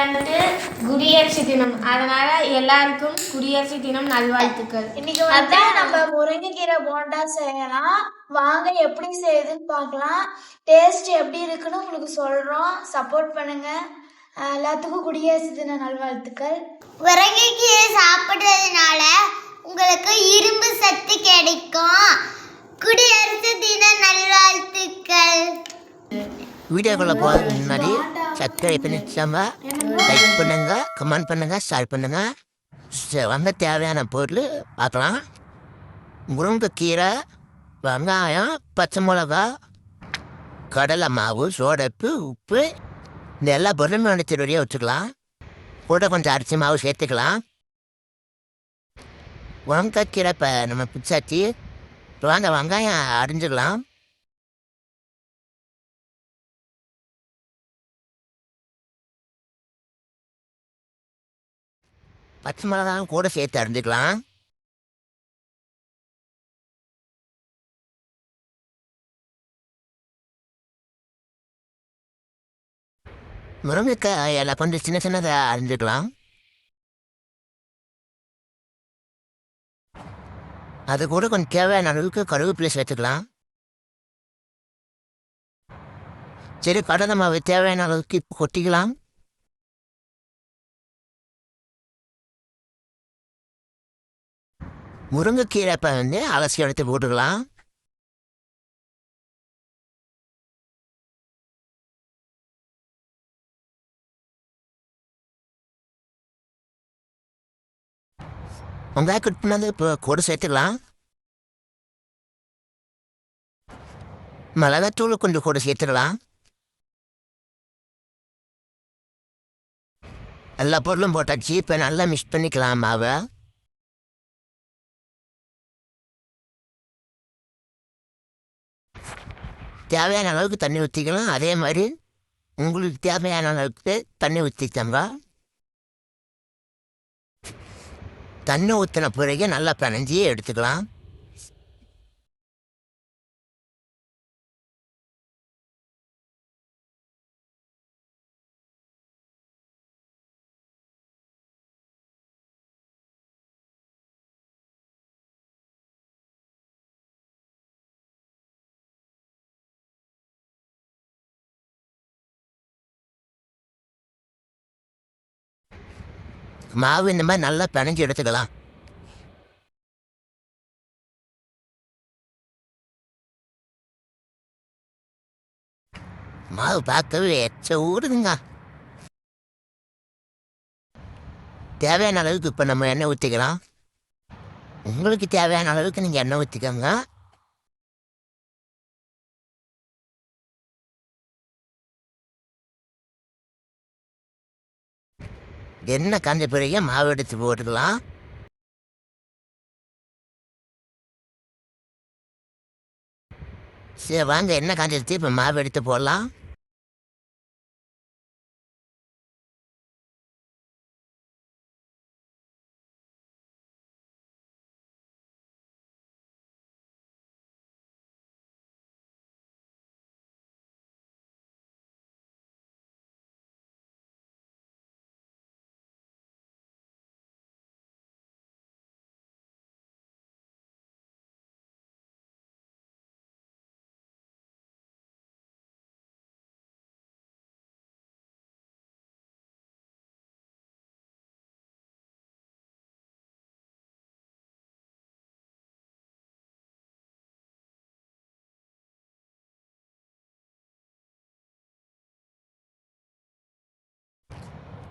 வந்துட்டு குடியரசு தினம், அதனால எல்லாருக்கும் குடியரசு தினம் நல்வாழ்த்துக்கள். இன்னைக்கு வந்து நம்ம முருங்கைக்கீரை போண்டா செய்யலாம். வாங்க எப்படி செய்யுதுன்னு பார்க்கலாம். டேஸ்ட் எப்படி இருக்குன்னு உங்களுக்கு சொல்றோம். சப்போர்ட் பண்ணுங்க. எல்லாத்துக்கும் குடியரசு தின நல்வாழ்த்துக்கள். முருங்கைக்கீரை சாப்பிட்றதுனால உங்களுக்கு இரும்பு சத்து கிடைக்கும். குடியரசு தின நல்வாழ்த்துக்கள். வீடியோக்குள்ளே போகிறதுக்கு முன்னாடி சப்ஸ்கிரைப் பண்ணிச்சாம லைக் பண்ணுங்க, கமெண்ட் பண்ணுங்க, ஷேர் பண்ணுங்க. வந்து தேவையான பொருள் பார்க்கலாம். முருங்கைக்கீரை, வெங்காயம், பச்சை மிளகா, கடலை மாவு, சோடப்பு, உப்பு, இந்த எல்லா பொருளுமே வந்து திருவடியாக வச்சுக்கலாம். கூட கொஞ்சம் அரிசி மாவு சேர்த்துக்கலாம். முருங்கைக்கீரை இப்போ நம்ம பிச்சாச்சு. வாங்க வெங்காயம் அரிஞ்சிக்கலாம். பச்சை மிளகாயும் கூட சேர்த்து அரிஞ்சிக்கலாம். முருங்கைக்காய் எல்லாம் கொஞ்சம் சின்ன சின்னதாக அரிஞ்சிக்கலாம். அது கூட கொஞ்சம் தேவையான அளவுக்கு கருவேப்பிலை சேர்த்துக்கலாம். சரி, கடலை மாவு தேவையான அளவுக்கு இப்போ கொட்டிக்கலாம். முருங்கைக்கீரை இப்போ வந்து அலசி எடுத்து போட்டுக்கலாம். வெங்காயம் கட் பண்ணது இப்போ கூட சேர்த்துக்கலாம். மிளகாத்தூள் கொஞ்சம் கூட சேர்த்துக்கலாம். எல்லா பொருளும் போட்டாச்சு. இப்போ நல்லா மிக்ஸ் பண்ணிக்கலாம் மாவை. தேவையான அளவுக்கு தண்ணி ஊற்றிக்கலாம். அதே மாதிரி உங்களுக்கு தேவையான அளவுக்கு தண்ணி ஊற்றிக்கங்க. தண்ணி ஊற்றின பிறகு நல்லா பிணைஞ்சி எடுத்துக்கலாம். மாவு இந்த மாதிரி நல்லா பிணைஞ்சி எடுத்துக்கலாம். மாவு பார்க்கவே எச்ச ஊறுதுங்க. தேவையான அளவுக்கு இப்போ நம்ம எண்ணெய் ஊற்றிக்கலாம். உங்களுக்கு தேவையான அளவுக்கு நீங்கள் எண்ணெய் ஊற்றிக்கோங்க. எண்ணெய் காஞ்ச பிறகு மாவு எடுத்து போட்டுக்கலாம். சரி வாங்க, எண்ணெய் காஞ்சிடுச்சு. இப்போ மாவு எடுத்து போடலாம்.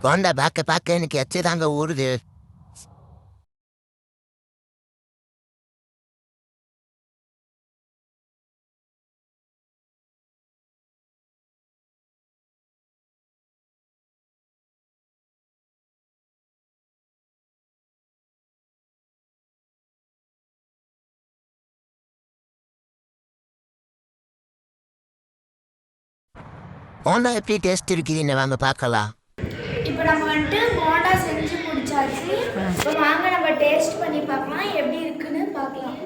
போண்டா பார்க்க எனக்கு எச்சு தாங்க ஊறுது. போண்டா எப்படி டேஸ்ட் இருக்குதுன்னு வாங்க பார்க்கலாம். இப்போ நம்ம வந்துட்டு போண்டா செஞ்சு முடிச்சாச்சு. இப்போ வாங்க நம்ம டேஸ்ட் பண்ணி பார்க்கலாம், எப்படி இருக்குன்னு பார்க்கலாம்.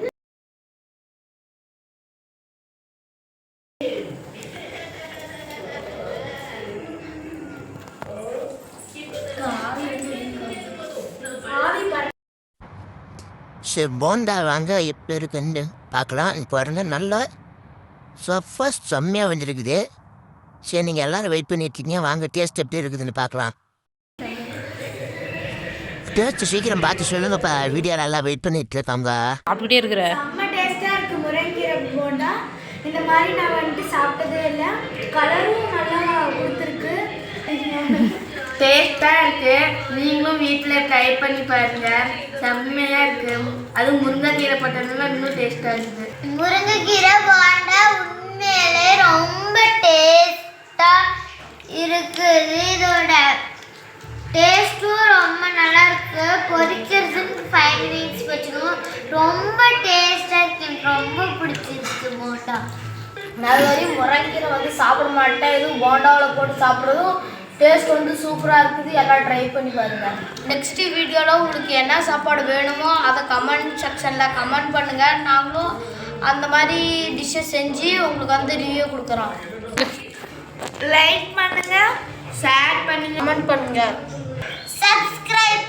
சரி போண்டா வாங்க எப்படி இருக்குன்னு பார்க்கலாம். இப்போ பாருங்க நல்லா ஃபர்ஸ்ட் செம்மையாக வந்துருக்குது. சரி நீங்கள் எல்லோரும் வெயிட் பண்ணியிருக்கீங்க, வாங்க டேஸ்ட் எப்படி இருக்குதுன்னு பார்க்கலாம். டேஸ்ட் சீக்கிரம் பார்த்து சொல்லுங்கப்பா, வீடியோ நல்லா வெயிட் பண்ணிட்டு இருக்காங்க. அப்படியே இருக்கிற செம்ம டேஸ்ட்டாக இருக்குது முருங்கைக்கீரை போண்டா. இந்த மாதிரி நான் வந்துட்டு சாப்பிட்டதே இல்லை. கலரும் நல்லா கொடுத்துருக்கு. டேஸ்ட்டாக இருக்கு. நீங்களும் வீட்டில் ட்ரை பண்ணி பாருங்க, செம்மையாக இருக்கு. அதுவும் முருங்கைக்கீரை போட்டதுனால இன்னும் டேஸ்ட்டாக இருக்குது. முருங்கைக்கீரை போண்டா உண்மையிலே ரொம்ப டேஸ்டா இருக்குது. இதோட டேஸ்ட்டும் ரொம்ப நல்லா இருக்கு. பொரிக்கிறதுக்கு 5 மினிட்ஸ் வச்சுக்கணும். ரொம்ப டேஸ்டா இருக்கு, எனக்கு ரொம்ப பிடிச்சிருக்கு போண்டா. நான் வரையும் முருங்கைக்கீரை வந்து சாப்பிட மாட்டேன். இதுவும் போண்டாவில் போட்டு சாப்பிட்றதும் டேஸ்ட் வந்து சூப்பராக இருக்குது. எல்லாம் ட்ரை பண்ணி பாருங்கள். நெக்ஸ்ட் வீடியோவில் உங்களுக்கு என்ன சாப்பாடு வேணுமோ அதை கமெண்ட் செக்ஷனில் கமெண்ட் பண்ணுங்கள். நாங்களும் அந்த மாதிரி டிஷ்ஷை செஞ்சு உங்களுக்கு வந்து ரிவ்யூ கொடுக்குறோம். லைக் பண்ணுங்கள், ஷேர் பண்ணுங்கள், கமெண்ட் பண்ணுங்கள், சப்ஸ்கிரைப்